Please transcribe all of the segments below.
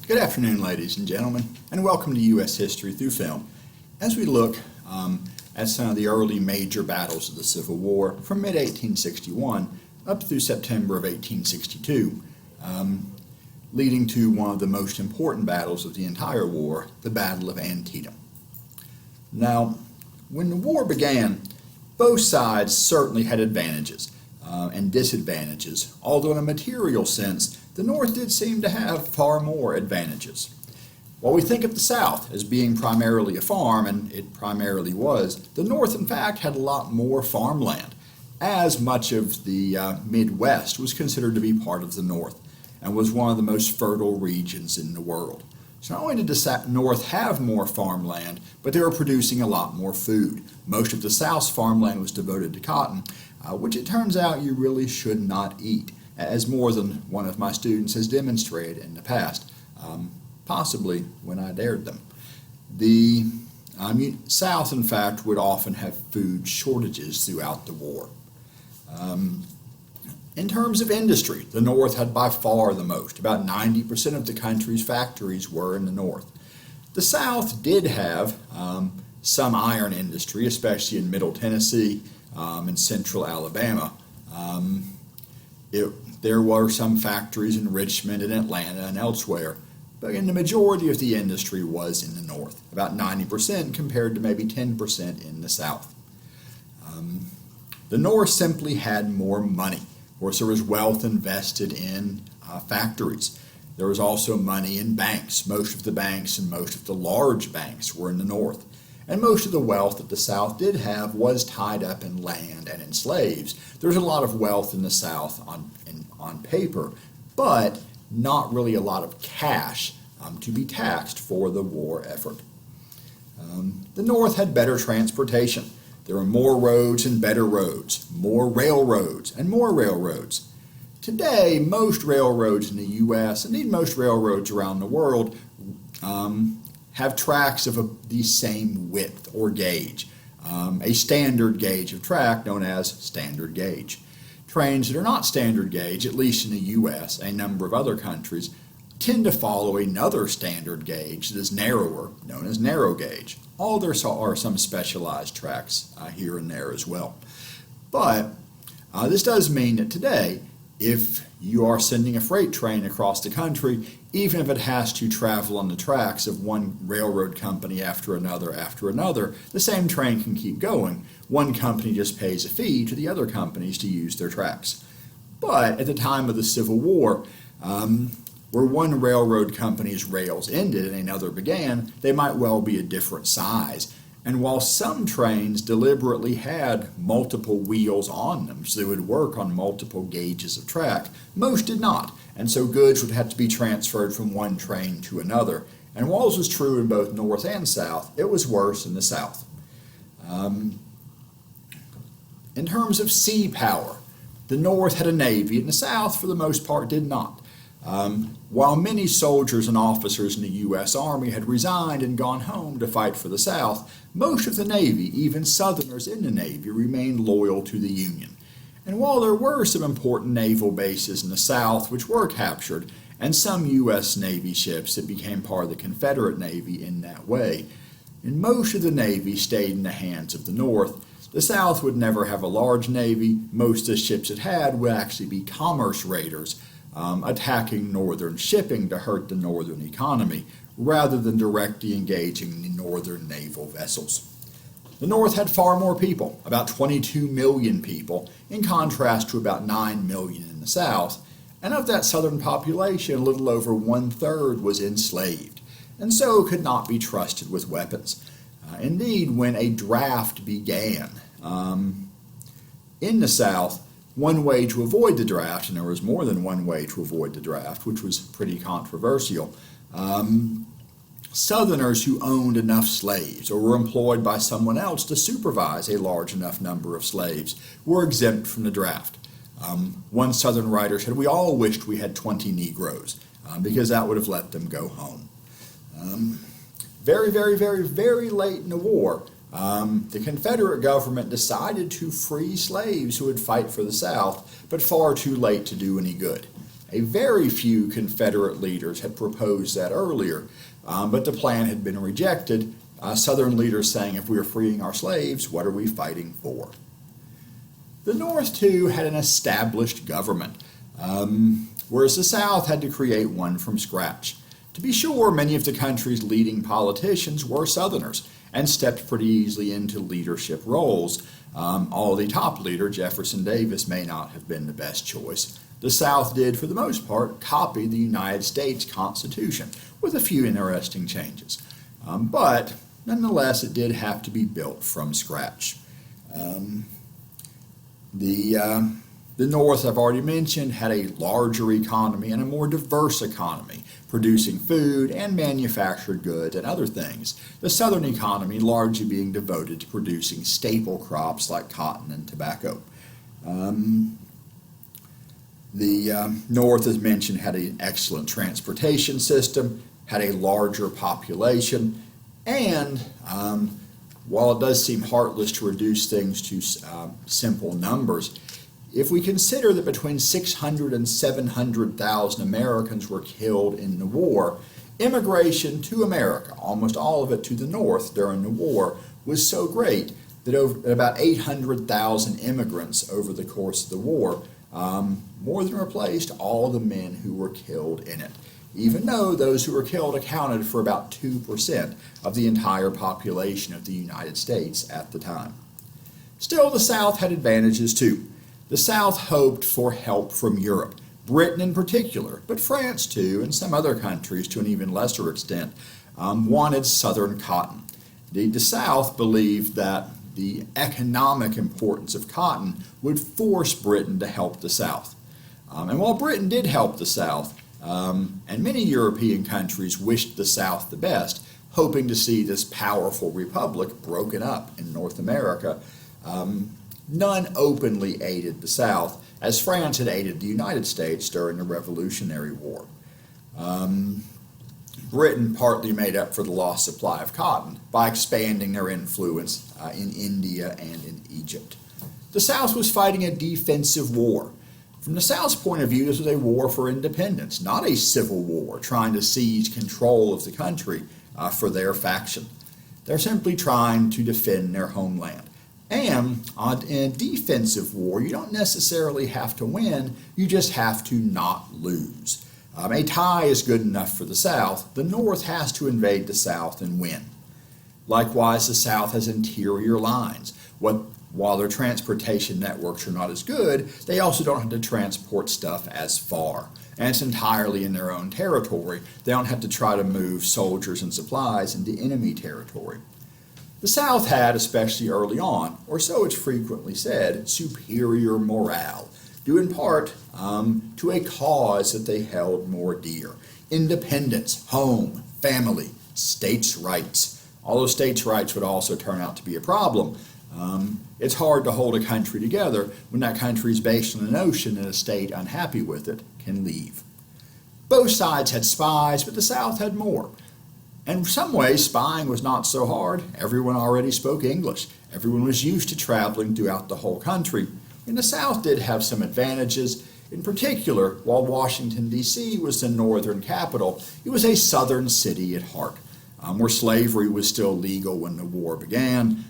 Good afternoon, ladies and gentlemen, and welcome to U.S. History Through Film. As we look at some of the early major battles of the Civil War from mid-1861 up through September of 1862, leading to one of the most important battles of the entire war, the Battle of Antietam. Now, when the war began, both sides certainly had advantages and disadvantages, although in a material sense, the North did seem to have far more advantages. While we think of the South as being primarily a farm, and it primarily was, the North in fact had a lot more farmland, as much of the Midwest was considered to be part of the North and was one of the most fertile regions in the world. So not only did the North have more farmland, but they were producing a lot more food. Most of the South's farmland was devoted to cotton, which it turns out you really should not eat, as more than one of my students has demonstrated in the past, possibly when I dared them. The South, in fact, would often have food shortages throughout the war. In terms of industry, the North had by far the most. About 90% of the country's factories were in the North. The South did have some iron industry, especially in Middle Tennessee and Central Alabama. There were some factories in Richmond and Atlanta and elsewhere, but the majority of the industry was in the North, about 90% compared to maybe 10% in the South. The North simply had more money. Of course, there was wealth invested in factories. There was also money in banks. Most of the banks and most of the large banks were in the North. And most of the wealth that the South did have was tied up in land and in slaves. There was a lot of wealth in the South on paper, but not really a lot of cash to be taxed for the war effort. The North had better transportation. There were more roads and better roads, more railroads and more railroads. Today, most railroads in the U.S., indeed most railroads around the world, have tracks of the same width or gauge, a standard gauge of track known as standard gauge. Trains that are not standard gauge, at least in the U.S., a number of other countries, tend to follow another standard gauge that is narrower, known as narrow gauge. All there are some specialized tracks here and there as well. But this does mean that today, if you are sending a freight train across the country, even if it has to travel on the tracks of one railroad company after another, the same train can keep going. One company just pays a fee to the other companies to use their tracks. But at the time of the Civil War, where one railroad company's rails ended and another began, they might well be a different size. And while some trains deliberately had multiple wheels on them, so they would work on multiple gauges of track, most did not. And so goods would have to be transferred from one train to another. And while this was true in both North and South, it was worse in the South. In terms of sea power, the North had a navy, and the South, for the most part, did not. While many soldiers and officers in the U.S. Army had resigned and gone home to fight for the South, most of the Navy, even Southerners in the Navy, remained loyal to the Union. And while there were some important naval bases in the South which were captured, and some U.S. Navy ships that became part of the Confederate Navy in that way, and most of the Navy stayed in the hands of the North. The South would never have a large Navy. Most of the ships it had would actually be commerce raiders, attacking northern shipping to hurt the northern economy, rather than directly engaging the northern naval vessels. The North had far more people, about 22 million people, in contrast to about 9 million in the South, and of that southern population, a little over 1/3 was enslaved, and so could not be trusted with weapons. Indeed, when a draft began in the South, one way to avoid the draft, and there was more than one way to avoid the draft, which was pretty controversial, Southerners who owned enough slaves or were employed by someone else to supervise a large enough number of slaves were exempt from the draft. One Southern writer said, "We all wished we had 20 Negroes because that would have let them go home." Very, very, very, very late in the war, the Confederate government decided to free slaves who would fight for the South, but far too late to do any good. A very few Confederate leaders had proposed that earlier, but the plan had been rejected. Southern leaders saying, if we are freeing our slaves, what are we fighting for? The North, too, had an established government, whereas the South had to create one from scratch. To be sure, many of the country's leading politicians were Southerners and stepped pretty easily into leadership roles. Although the top leader, Jefferson Davis, may not have been the best choice. The South did, for the most part, copy the United States Constitution, with a few interesting changes. But nonetheless, it did have to be built from scratch. The North, I've already mentioned, had a larger economy and a more diverse economy, producing food and manufactured goods and other things. The Southern economy largely being devoted to producing staple crops like cotton and tobacco. The North, as mentioned, had an excellent transportation system, had a larger population, and while it does seem heartless to reduce things to simple numbers, if we consider that between 600 and 700,000 Americans were killed in the war, immigration to America, almost all of it to the North during the war, was so great that about 800,000 immigrants over the course of the war more than replaced all the men who were killed in it, even though those who were killed accounted for about 2% of the entire population of the United States at the time. Still, the South had advantages too. The South hoped for help from Europe, Britain in particular, but France too, and some other countries to an even lesser extent, wanted Southern cotton. The South believed that the economic importance of cotton would force Britain to help the South. And while Britain did help the South, and many European countries wished the South the best, hoping to see this powerful republic broken up in North America, none openly aided the South, as France had aided the United States during the Revolutionary War. Britain partly made up for the lost supply of cotton by expanding their influence in India and in Egypt. The South was fighting a defensive war. From the South's point of view, this was a war for independence, not a civil war trying to seize control of the country for their faction. They're simply trying to defend their homeland. And in a defensive war, you don't necessarily have to win, you just have to not lose. A tie is good enough for the South. The North has to invade the South and win. Likewise, the South has interior lines. While their transportation networks are not as good, they also don't have to transport stuff as far. And it's entirely in their own territory. They don't have to try to move soldiers and supplies into enemy territory. The South had, especially early on, or so it's frequently said, superior morale, due in part to a cause that they held more dear: independence, home, family, states' rights. Although states' rights would also turn out to be a problem, it's hard to hold a country together when that country is based on a notion and a state unhappy with it can leave. Both sides had spies, but the South had more. And in some ways, spying was not so hard. Everyone already spoke English. Everyone was used to traveling throughout the whole country. And the South did have some advantages. In particular, while Washington, D.C. was the northern capital, it was a southern city at heart, where slavery was still legal when the war began.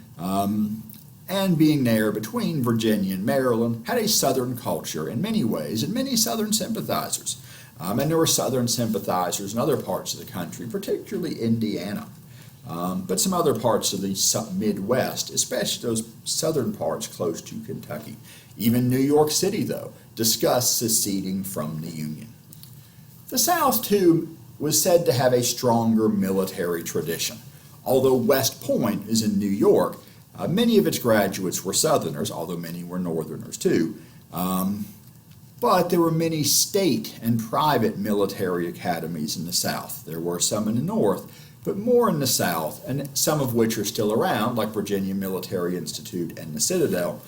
And being there between Virginia and Maryland, had a southern culture in many ways and many southern sympathizers. And there were southern sympathizers in other parts of the country, particularly Indiana. But some other parts of the Midwest, especially those southern parts close to Kentucky. Even New York City, though, discussed seceding from the Union. The South, too, was said to have a stronger military tradition. Although West Point is in New York, many of its graduates were Southerners, although many were Northerners, too. But there were many state and private military academies in the South. There were some in the North, but more in the South, and some of which are still around, like Virginia Military Institute and the Citadel.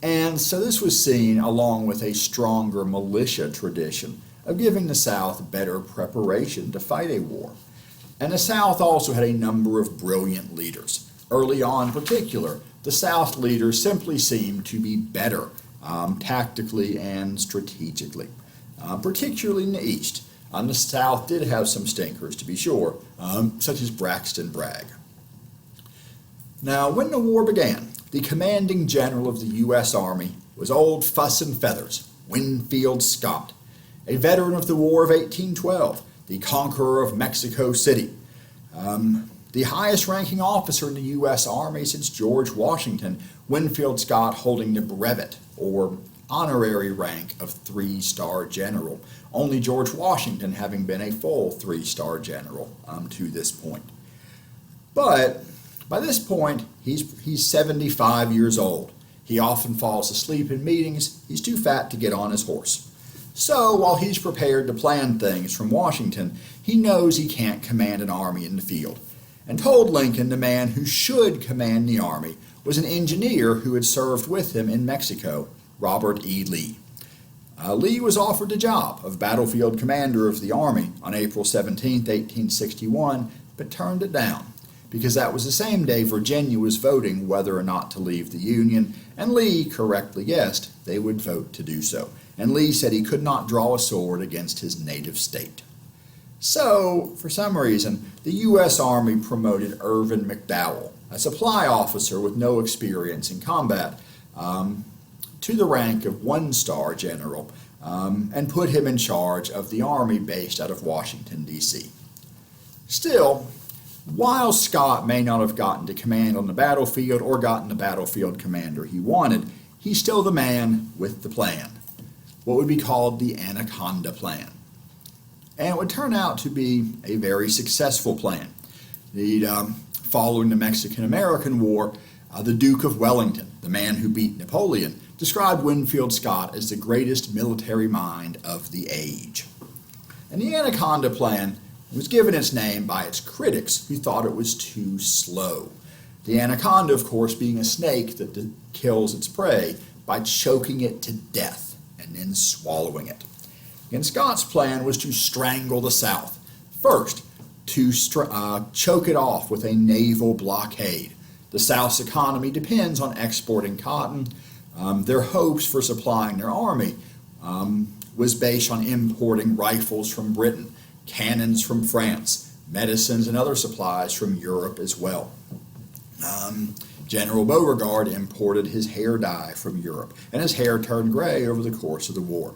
And so this was seen along with a stronger militia tradition of giving the South better preparation to fight a war. And the South also had a number of brilliant leaders. Early on in particular, the South leaders simply seemed to be better tactically and strategically, particularly in the East. The South did have some stinkers, to be sure, such as Braxton Bragg. Now, when the war began, the commanding general of the U.S. Army was Old Fuss and Feathers, Winfield Scott, a veteran of the War of 1812, the conqueror of Mexico City, the highest-ranking officer in the U.S. Army since George Washington, Winfield Scott holding the brevet, or honorary rank of 3-star general, only George Washington having been a full 3-star general to this point. But by this point, he's 75 years old. He often falls asleep in meetings. He's too fat to get on his horse. So while he's prepared to plan things from Washington, he knows he can't command an army in the field, and told Lincoln the man who should command the army was an engineer who had served with him in Mexico, Robert E. Lee. Lee was offered the job of battlefield commander of the army on April 17, 1861, but turned it down, because that was the same day Virginia was voting whether or not to leave the Union, and Lee correctly guessed they would vote to do so. And Lee said he could not draw a sword against his native state. So, for some reason, the U.S. Army promoted Irvin McDowell, a supply officer with no experience in combat, to the rank of 1-star general, and put him in charge of the army based out of Washington, D.C. Still, while Scott may not have gotten to command on the battlefield or gotten the battlefield commander he wanted, he's still the man with the plan, what would be called the Anaconda Plan. And it would turn out to be a very successful plan. Following the Mexican-American War, the Duke of Wellington, the man who beat Napoleon, described Winfield Scott as the greatest military mind of the age. And the Anaconda Plan was given its name by its critics who thought it was too slow. The anaconda, of course, being a snake that kills its prey by choking it to death and then swallowing it. And Scott's plan was to strangle the South. First, to choke it off with a naval blockade. The South's economy depends on exporting cotton. Their hopes for supplying their army was based on importing rifles from Britain, cannons from France, medicines and other supplies from Europe as well. General Beauregard imported his hair dye from Europe, and his hair turned gray over the course of the war.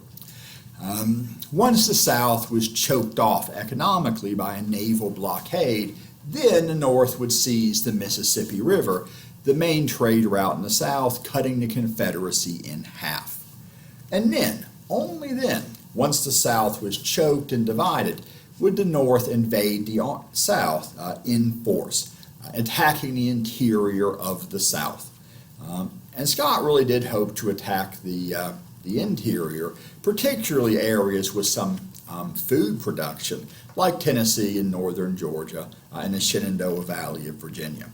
Once the South was choked off economically by a naval blockade, then the North would seize the Mississippi River, the main trade route in the South, cutting the Confederacy in half. And then, only then, once the South was choked and divided, would the North invade the South in force, attacking the interior of the South. And Scott really did hope to attack the interior, particularly areas with some food production, like Tennessee and northern Georgia and the Shenandoah Valley of Virginia.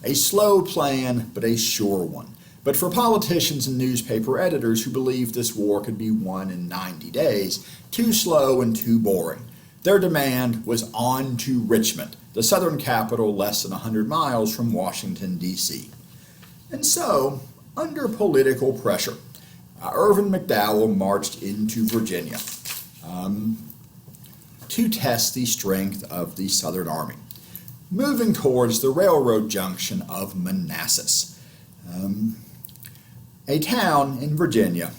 A slow plan, but a sure one. But for politicians and newspaper editors who believed this war could be won in 90 days, too slow and too boring. Their demand was on to Richmond, the southern capital less than 100 miles from Washington, D.C. And so, under political pressure, Irvin McDowell marched into Virginia to test the strength of the Southern Army, moving towards the railroad junction of Manassas, a town in Virginia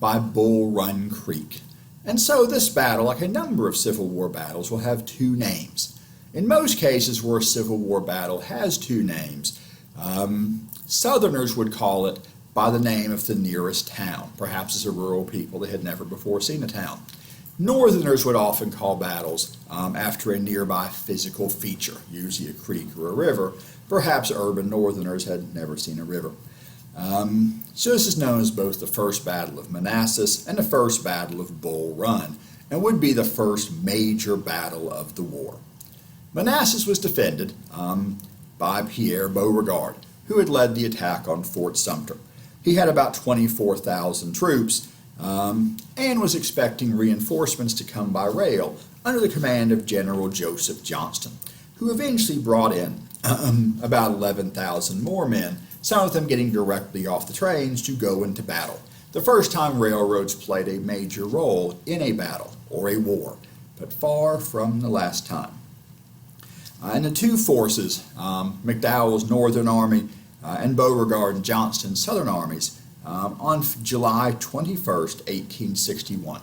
by Bull Run Creek. And so this battle, like a number of Civil War battles, will have two names. In most cases where a Civil War battle has two names, Southerners would call it by the name of the nearest town. Perhaps as a rural people, they had never before seen a town. Northerners would often call battles after a nearby physical feature, usually a creek or a river. Perhaps urban Northerners had never seen a river. So this is known as both the First Battle of Manassas and the First Battle of Bull Run, and would be the first major battle of the war. Manassas was defended by Pierre Beauregard, who had led the attack on Fort Sumter. He had about 24,000 troops and was expecting reinforcements to come by rail under the command of General Joseph Johnston, who eventually brought in about 11,000 more men some of them getting directly off the trains to go into battle. The first time railroads played a major role in a battle or a war, but far from the last time. And the two forces, McDowell's Northern Army and Beauregard and Johnston's Southern armies, on July 21st, 1861.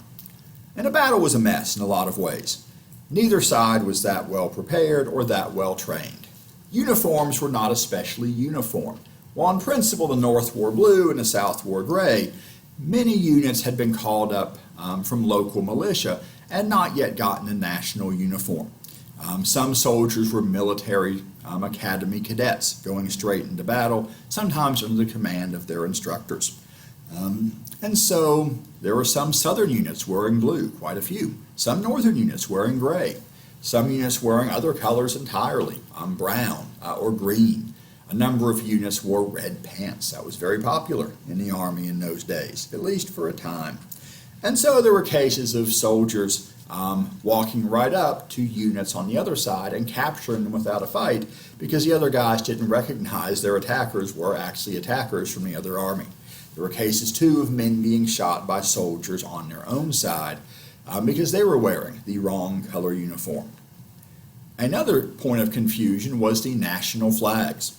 And the battle was a mess in a lot of ways. Neither side was that well prepared or that well trained. Uniforms were not especially uniform. While in principle the North wore blue and the South wore gray, many units had been called up from local militia and not yet gotten a national uniform. Some soldiers were military academy cadets going straight into battle, sometimes under the command of their instructors. And so there were some Southern units wearing blue, quite a few. Some Northern units wearing gray. Some units wearing other colors entirely, brown or green. A number of units wore red pants. That was very popular in the Army in those days, at least for a time. And so there were cases of soldiers walking right up to units on the other side and capturing them without a fight because the other guys didn't recognize their attackers were actually attackers from the other army. There were cases, too, of men being shot by soldiers on their own side because they were wearing the wrong color uniform. Another point of confusion was the national flags.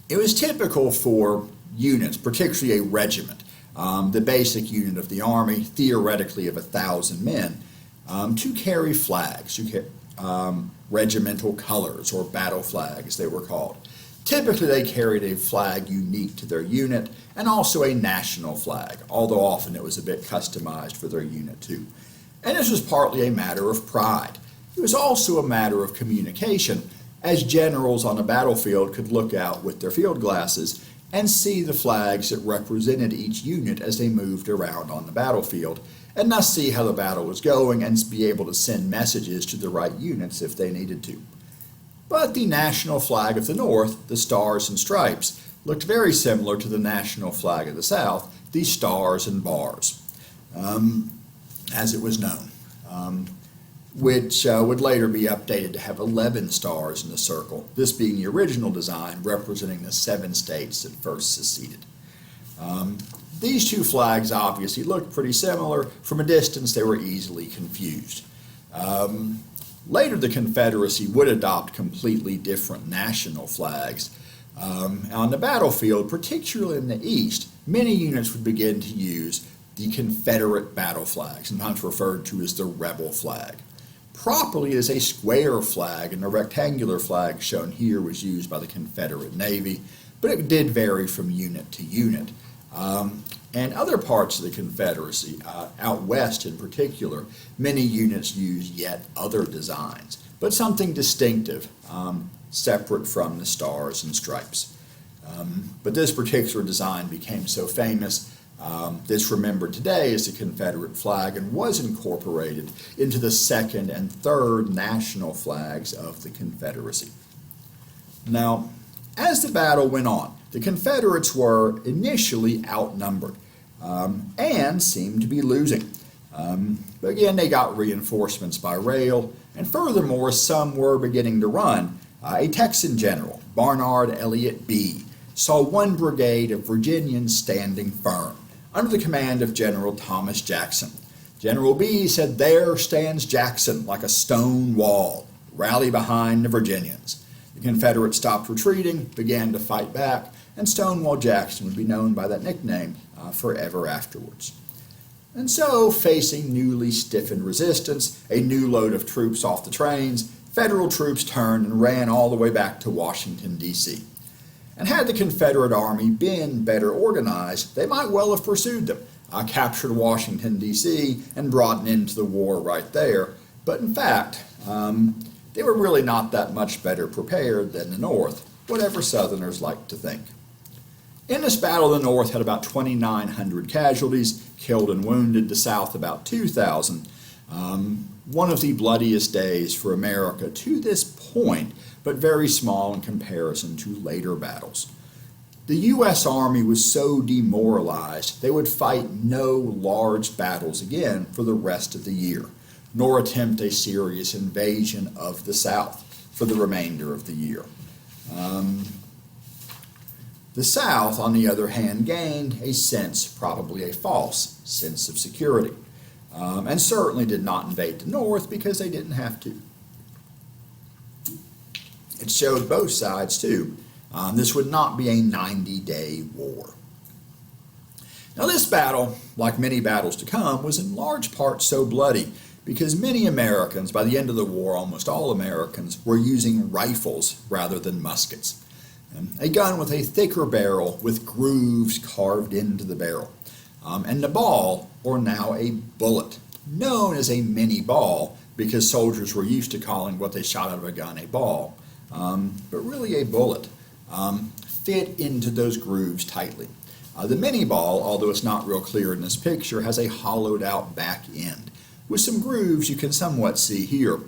It was typical for units, particularly a regiment, the basic unit of the Army, theoretically of 1,000 men, to carry flags, regimental colors, or battle flags they were called. Typically they carried a flag unique to their unit and also a national flag, although often it was a bit customized for their unit too. And this was partly a matter of pride. It was also a matter of communication, as generals on a battlefield could look out with their field glasses and see the flags that represented each unit as they moved around on the battlefield, and thus see how the battle was going and be able to send messages to the right units if they needed to. But the national flag of the North, the Stars and Stripes, looked very similar to the national flag of the South, the Stars and Bars, as it was known, which would later be updated to have 11 stars in the circle, this being the original design representing the 7 states that first seceded. These two flags obviously looked pretty similar. From a distance, they were easily confused. Later, the Confederacy would adopt completely different national flags. On the battlefield, particularly in the East, many units would begin to use the Confederate battle flag, sometimes referred to as the rebel flag. Properly, it is a square flag, and the rectangular flag shown here was used by the Confederate Navy, but it did vary from unit to unit. And other parts of the Confederacy, out west in particular, many units used yet other designs, but something distinctive, separate from the Stars and Stripes. But this particular design became so famous, it's remembered today as the Confederate flag and was incorporated into the second and third national flags of the Confederacy. Now, as the battle went on, the Confederates were initially outnumbered and seemed to be losing. But again, they got reinforcements by rail, and furthermore, some were beginning to run. A Texan general, Barnard Elliott Bee, saw one brigade of Virginians standing firm, under the command of General Thomas Jackson. General Bee said, "There stands Jackson like a stone wall. Rally behind the Virginians." The Confederates stopped retreating, began to fight back, and Stonewall Jackson would be known by that nickname forever afterwards. And so, facing newly stiffened resistance, a new load of troops off the trains, Federal troops turned and ran all the way back to Washington, D.C. And had the Confederate Army been better organized, they might well have pursued them, captured Washington, D.C., and brought an end to the war right there. But in fact, they were really not that much better prepared than the North, whatever Southerners like to think. In this battle, the North had about 2,900 casualties, killed and wounded, the South about 2,000. One of the bloodiest days for America to this point, but very small in comparison to later battles. The U.S. Army was so demoralized they would fight no large battles again for the rest of the year, nor attempt a serious invasion of the South for the remainder of the year. The South, on the other hand, gained a sense, probably a false sense of security, and certainly did not invade the North because they didn't have to. It showed both sides, too. This would not be a 90-day war. Now, this battle, like many battles to come, was in large part so bloody because many Americans, by the end of the war, almost all Americans, were using rifles rather than muskets. A gun with a thicker barrel with grooves carved into the barrel. And the ball, or now a bullet, known as a Minie Ball because soldiers were used to calling what they shot out of a gun a ball, but really a bullet, fit into those grooves tightly. The Minie Ball, although it's not real clear in this picture, has a hollowed out back end with some grooves you can somewhat see here.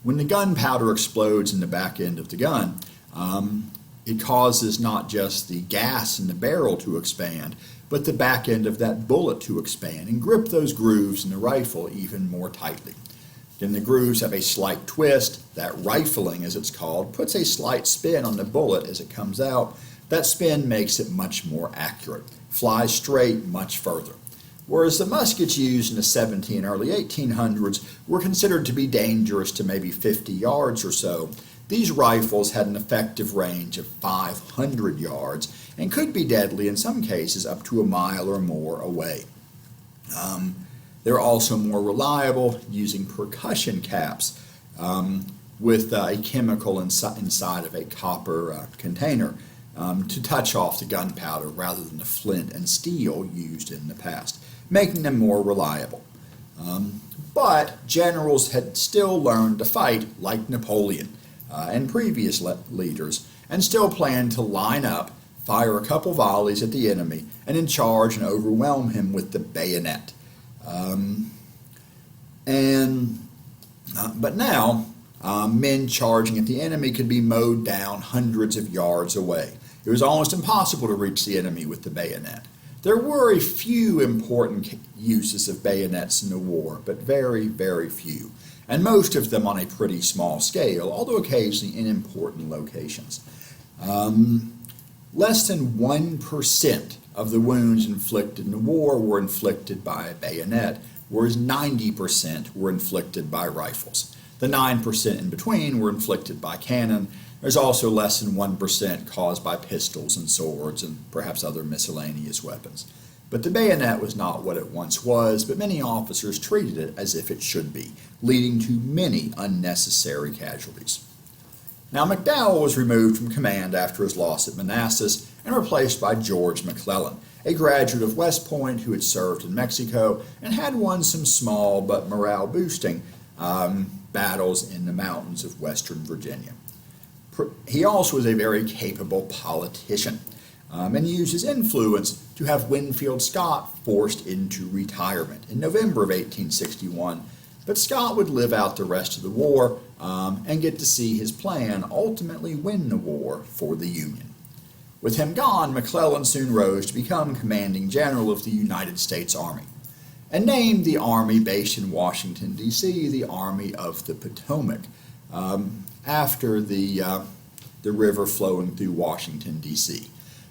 When the gunpowder explodes in the back end of the gun, it causes not just the gas in the barrel to expand, but the back end of that bullet to expand and grip those grooves in the rifle even more tightly. Then the grooves have a slight twist. That rifling, as it's called, puts a slight spin on the bullet as it comes out. That spin makes it much more accurate, flies straight much further. Whereas the muskets used in the 17 and early 1800s were considered to be dangerous to maybe 50 yards or so, these rifles had an effective range of 500 yards and could be deadly in some cases up to a mile or more away. They're also more reliable using percussion caps with a chemical inside of a copper container to touch off the gunpowder rather than the flint and steel used in the past, making them more reliable. But generals had still learned to fight like Napoleon and previous leaders, and still planned to line up, fire a couple volleys at the enemy, and then charge and overwhelm him with the bayonet. But now, men charging at the enemy could be mowed down hundreds of yards away. It was almost impossible to reach the enemy with the bayonet. There were a few important uses of bayonets in the war, but very, very few, and most of them on a pretty small scale, although occasionally in important locations. Less than 1% of the wounds inflicted in the war were inflicted by a bayonet, whereas 90% were inflicted by rifles. The 9% in between were inflicted by cannon. There's also less than 1% caused by pistols and swords and perhaps other miscellaneous weapons. But the bayonet was not what it once was, but many officers treated it as if it should be, leading to many unnecessary casualties. Now, McDowell was removed from command after his loss at Manassas and replaced by George McClellan, a graduate of West Point who had served in Mexico and had won some small but morale-boosting battles in the mountains of western Virginia. He also was a very capable politician and used his influence to have Winfield Scott forced into retirement in November of 1861, but Scott would live out the rest of the war and get to see his plan ultimately win the war for the Union. With him gone, McClellan soon rose to become commanding general of the United States Army and named the army based in Washington, D.C., the Army of the Potomac, after the river flowing through Washington, D.C.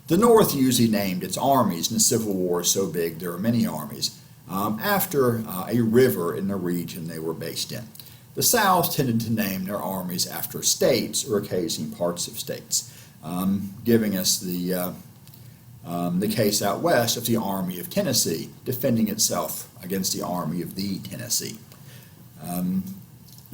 The North usually named its armies, and the Civil War is so big there are many armies, after a river in the region they were based in. The South tended to name their armies after states or occasionally parts of states, giving us the case out west of the Army of Tennessee defending itself against the Army of the Tennessee. And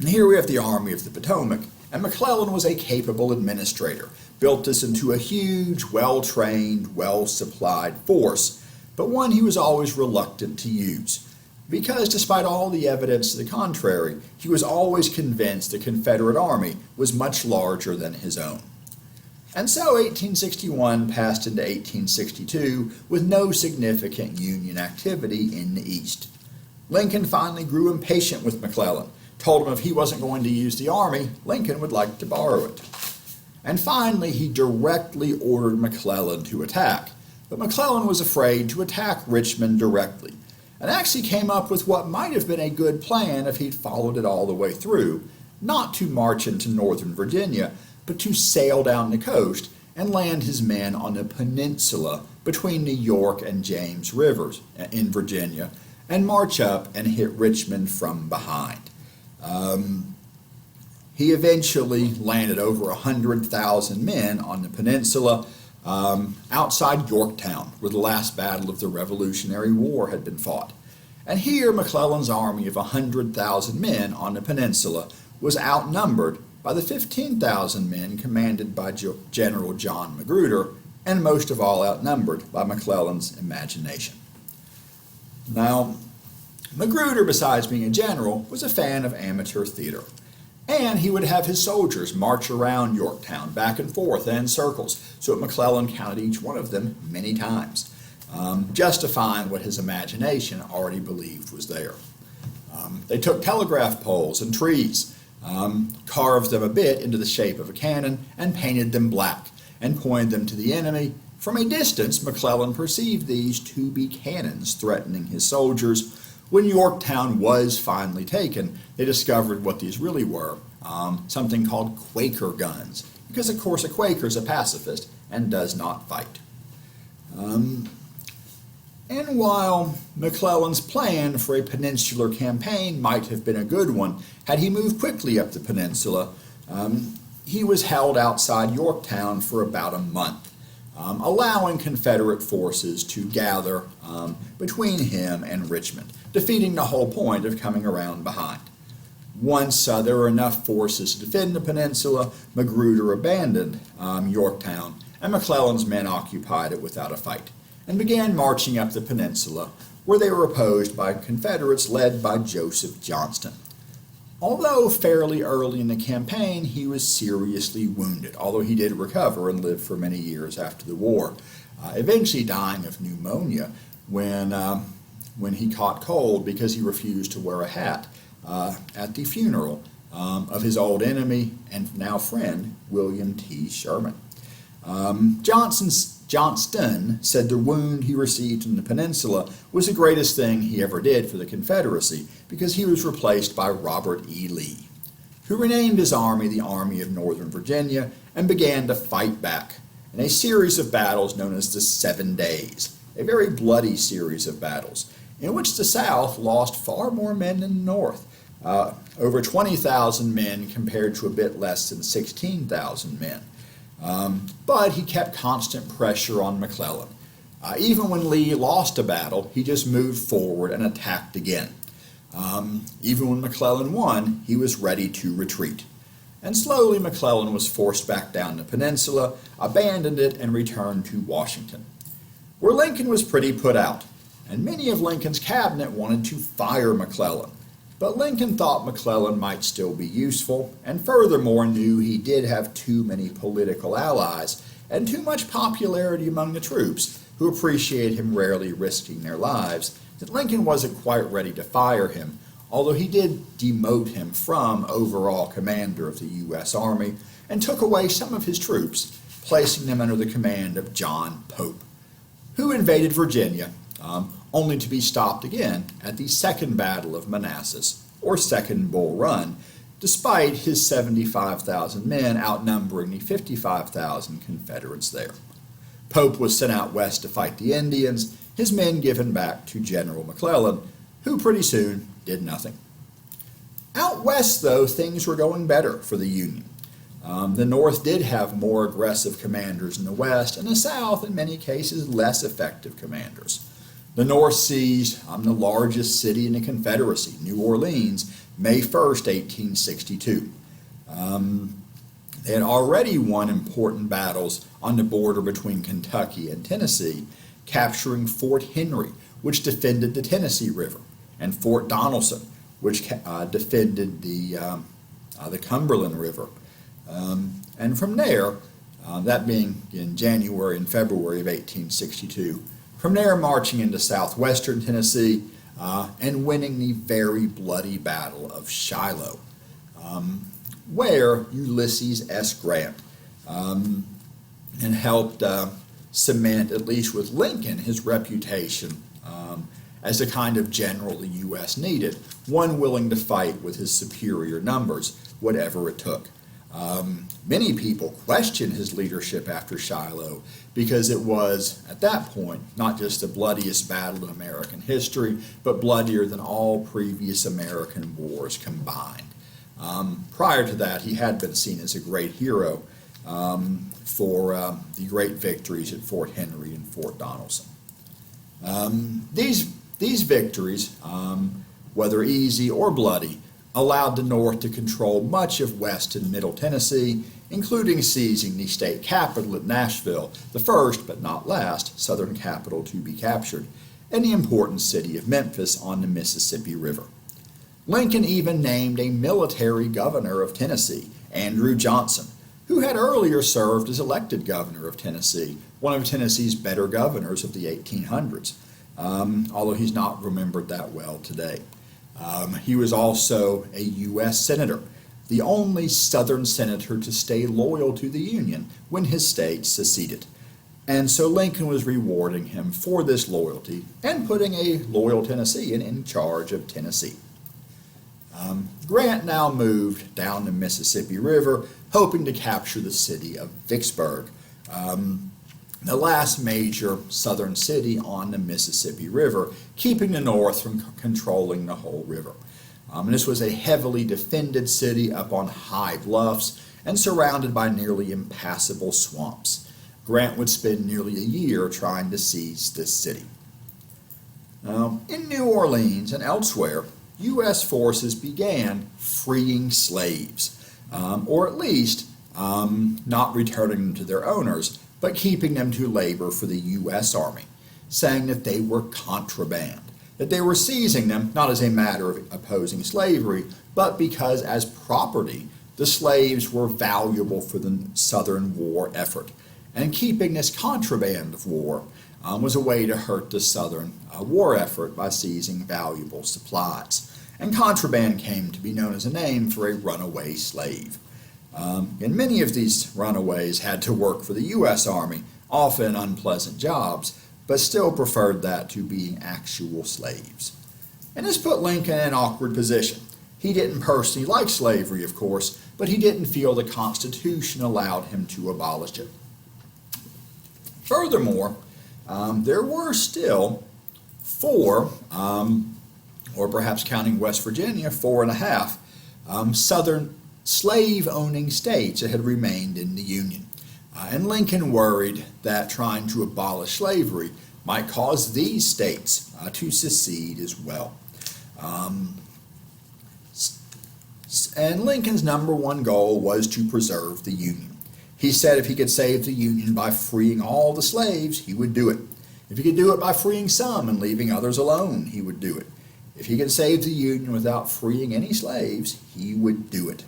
here we have the Army of the Potomac, and McClellan was a capable administrator, built this into a huge, well-trained, well-supplied force, but one he was always reluctant to use, because despite all the evidence to the contrary, he was always convinced the Confederate Army was much larger than his own. And so 1861 passed into 1862 with no significant Union activity in the East. Lincoln finally grew impatient with McClellan, told him if he wasn't going to use the army, Lincoln would like to borrow it. And finally, he directly ordered McClellan to attack, but McClellan was afraid to attack Richmond directly, and actually came up with what might have been a good plan if he'd followed it all the way through, not to march into northern Virginia, but to sail down the coast and land his men on the peninsula between New York and James Rivers in Virginia, and march up and hit Richmond from behind. He eventually landed over 100,000 men on the peninsula outside Yorktown, where the last battle of the Revolutionary War had been fought. And here McClellan's army of 100,000 men on the peninsula was outnumbered by the 15,000 men commanded by General John Magruder, and most of all outnumbered by McClellan's imagination. Now, Magruder, besides being a general, was a fan of amateur theater, and he would have his soldiers march around Yorktown back and forth and in circles, so that McClellan counted each one of them many times, justifying what his imagination already believed was there. They took telegraph poles and trees, carved them a bit into the shape of a cannon, and painted them black, and pointed them to the enemy. From a distance, McClellan perceived these to be cannons threatening his soldiers. When Yorktown was finally taken, they discovered what these really were, something called Quaker guns, because of course a Quaker is a pacifist and does not fight. And while McClellan's plan for a peninsular campaign might have been a good one, had he moved quickly up the peninsula, he was held outside Yorktown for about a month, allowing Confederate forces to gather between him and Richmond, defeating the whole point of coming around behind. Once there were enough forces to defend the peninsula, Magruder abandoned Yorktown, and McClellan's men occupied it without a fight, and began marching up the peninsula, where they were opposed by Confederates led by Joseph Johnston. Although fairly early in the campaign, he was seriously wounded, although he did recover and lived for many years after the war, eventually dying of pneumonia when he caught cold because he refused to wear a hat at the funeral of his old enemy and now friend, William T. Sherman. Johnston said the wound he received in the peninsula was the greatest thing he ever did for the Confederacy because he was replaced by Robert E. Lee, who renamed his army the Army of Northern Virginia and began to fight back in a series of battles known as the 7 Days, a very bloody series of battles in which the South lost far more men than the North, over 20,000 men compared to a bit less than 16,000 men. But he kept constant pressure on McClellan. Even when Lee lost a battle, he just moved forward and attacked again. Even when McClellan won, he was ready to retreat. And slowly McClellan was forced back down the peninsula, abandoned it, and returned to Washington, where Lincoln was pretty put out, and many of Lincoln's cabinet wanted to fire McClellan. But Lincoln thought McClellan might still be useful, and furthermore knew he did have too many political allies and too much popularity among the troops, who appreciated him rarely risking their lives, that Lincoln wasn't quite ready to fire him, although he did demote him from overall commander of the U.S. Army and took away some of his troops, placing them under the command of John Pope, who invaded Virginia, only to be stopped again at the Second Battle of Manassas, or Second Bull Run, despite his 75,000 men outnumbering the 55,000 Confederates there. Pope was sent out west to fight the Indians, his men given back to General McClellan, who pretty soon did nothing. Out west, though, things were going better for the Union. The North did have more aggressive commanders in the West, and the South, in many cases, less effective commanders. The North seized the largest city in the Confederacy, New Orleans, May 1st, 1862. They had already won important battles on the border between Kentucky and Tennessee, capturing Fort Henry, which defended the Tennessee River, and Fort Donelson, which defended the Cumberland River. And from there, that being in January and February of 1862, from there marching into southwestern Tennessee and winning the very bloody Battle of Shiloh, where Ulysses S. Grant and helped cement, at least with Lincoln, his reputation as the kind of general the U.S. needed, one willing to fight with his superior numbers, whatever it took. Many people questioned his leadership after Shiloh because it was, at that point, not just the bloodiest battle in American history, but bloodier than all previous American wars combined. Prior to that, he had been seen as a great hero for the great victories at Fort Henry and Fort Donelson. These victories, whether easy or bloody, allowed the North to control much of West and Middle Tennessee, including seizing the state capital at Nashville, the first but not last Southern capital to be captured, and the important city of Memphis on the Mississippi River. Lincoln even named a military governor of Tennessee, Andrew Johnston, who had earlier served as elected governor of Tennessee, one of Tennessee's better governors of the 1800s, although he's not remembered that well today. He was also a U.S. Senator, the only Southern senator to stay loyal to the Union when his state seceded. And so Lincoln was rewarding him for this loyalty and putting a loyal Tennessean in charge of Tennessee. Grant now moved down the Mississippi River, hoping to capture the city of Vicksburg, the last major southern city on the Mississippi River, keeping the North from controlling the whole river. And this was a heavily defended city up on high bluffs and surrounded by nearly impassable swamps. Grant would spend nearly a year trying to seize this city. In New Orleans and elsewhere, U.S. forces began freeing slaves, or at least not returning them to their owners, but keeping them to labor for the U.S. Army, saying that they were contraband, that they were seizing them not as a matter of opposing slavery, but because as property, the slaves were valuable for the Southern war effort. And keeping this contraband of war was a way to hurt the Southern war effort by seizing valuable supplies. And contraband came to be known as a name for a runaway slave. And many of these runaways had to work for the U.S. Army, often unpleasant jobs, but still preferred that to being actual slaves. And this put Lincoln in an awkward position. He didn't personally like slavery, of course, but he didn't feel the Constitution allowed him to abolish it. Furthermore, there were still four, or perhaps counting West Virginia, 4.5, Southern slave-owning states that had remained in the Union. And Lincoln worried that trying to abolish slavery might cause these states to secede as well. And Lincoln's number one goal was to preserve the Union. He said if he could save the Union by freeing all the slaves, he would do it. If he could do it by freeing some and leaving others alone, he would do it. If he could save the Union without freeing any slaves, he would do it.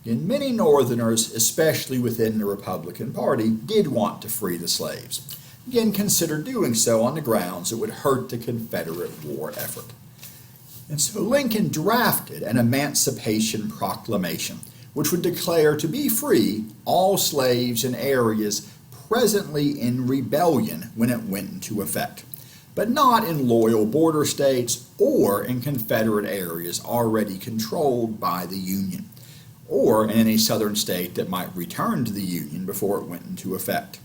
And many Northerners, especially within the Republican Party, did want to free the slaves. Again, considered doing so on the grounds it would hurt the Confederate war effort. And so Lincoln drafted an Emancipation Proclamation, which would declare to be free all slaves in areas presently in rebellion when it went into effect, but not in loyal border states or in Confederate areas already controlled by the Union, or in any southern state that might return to the Union before it went into effect.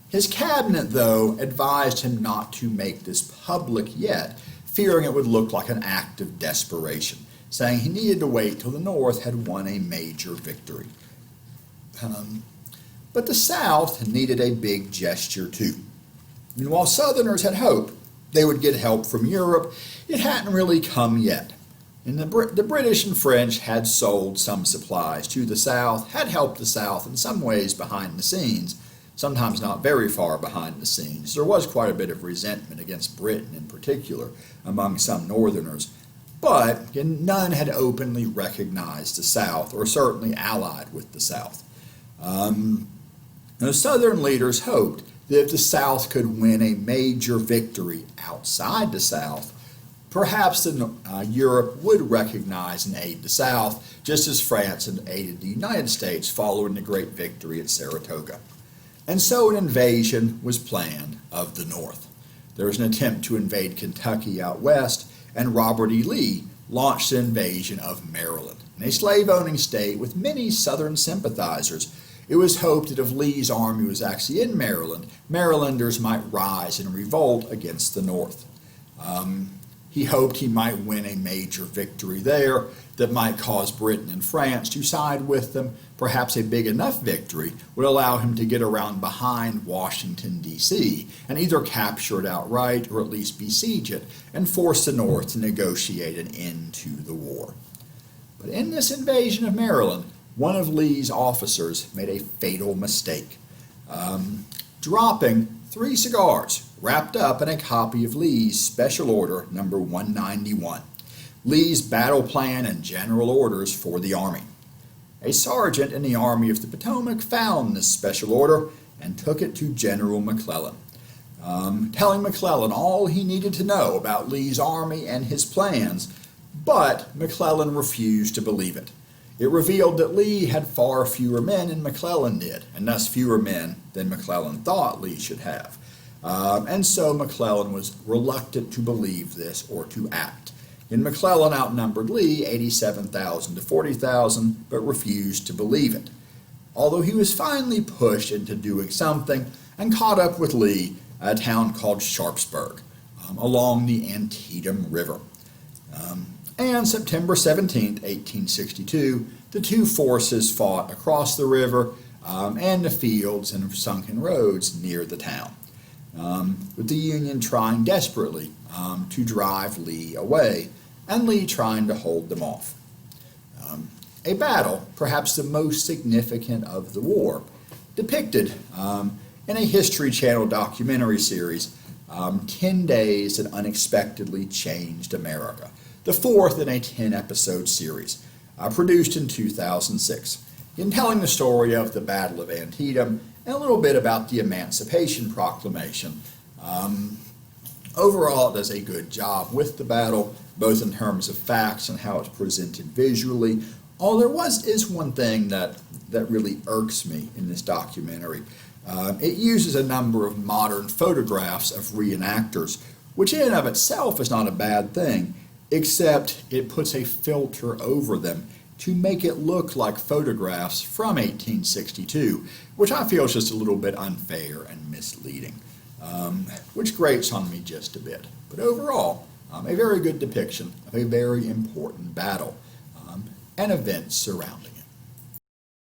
His cabinet, though, advised him not to make this public yet, fearing it would look like an act of desperation, saying he needed to wait till the North had won a major victory. But the South needed a big gesture too. And while Southerners had hoped they would get help from Europe, it hadn't really come yet. And the British and French had sold some supplies to the South, had helped the South in some ways behind the scenes, sometimes not very far behind the scenes. There was quite a bit of resentment against Britain in particular among some Northerners, but none had openly recognized the South, or certainly allied with the South. The Southern leaders hoped that if the South could win a major victory outside the South, perhaps Europe would recognize and aid the South, just as France had aided the United States following the great victory at Saratoga. And so an invasion was planned of the North. There was an attempt to invade Kentucky out west, and Robert E. Lee launched an invasion of Maryland. In a slave-owning state with many Southern sympathizers, it was hoped that if Lee's army was actually in Maryland, Marylanders might rise in revolt against the North. He hoped he might win a major victory there that might cause Britain and France to side with them. Perhaps a big enough victory would allow him to get around behind Washington, D.C., and either capture it outright or at least besiege it and force the North to negotiate an end to the war. But in this invasion of Maryland, one of Lee's officers made a fatal mistake, dropping 3 cigars wrapped up in a copy of Lee's Special Order number 191, Lee's battle plan and general orders for the Army. A sergeant in the Army of the Potomac found this special order and took it to General McClellan, telling McClellan all he needed to know about Lee's army and his plans, but McClellan refused to believe it. It revealed that Lee had far fewer men than McClellan did, and thus fewer men than McClellan thought Lee should have. And so McClellan was reluctant to believe this or to act. And McClellan outnumbered Lee 87,000 to 40,000, but refused to believe it. Although he was finally pushed into doing something and caught up with Lee at a town called Sharpsburg along the Antietam River. And September 17, 1862, the two forces fought across the river and the fields and sunken roads near the town, with the Union trying desperately to drive Lee away, and Lee trying to hold them off. A battle, perhaps the most significant of the war, depicted in a History Channel documentary series, 10 Days That Unexpectedly Changed America, the fourth in a 10-episode series, produced in 2006, in telling the story of the Battle of Antietam and a little bit about the Emancipation Proclamation. Overall, it does a good job with the battle, both in terms of facts and how it's presented visually. Although there is one thing that really irks me in this documentary. It uses a number of modern photographs of reenactors, which in and of itself is not a bad thing, except it puts a filter over them to make it look like photographs from 1862, which I feel is just a little bit unfair and misleading, which grates on me just a bit. But overall, a very good depiction of a very important battle and events surrounding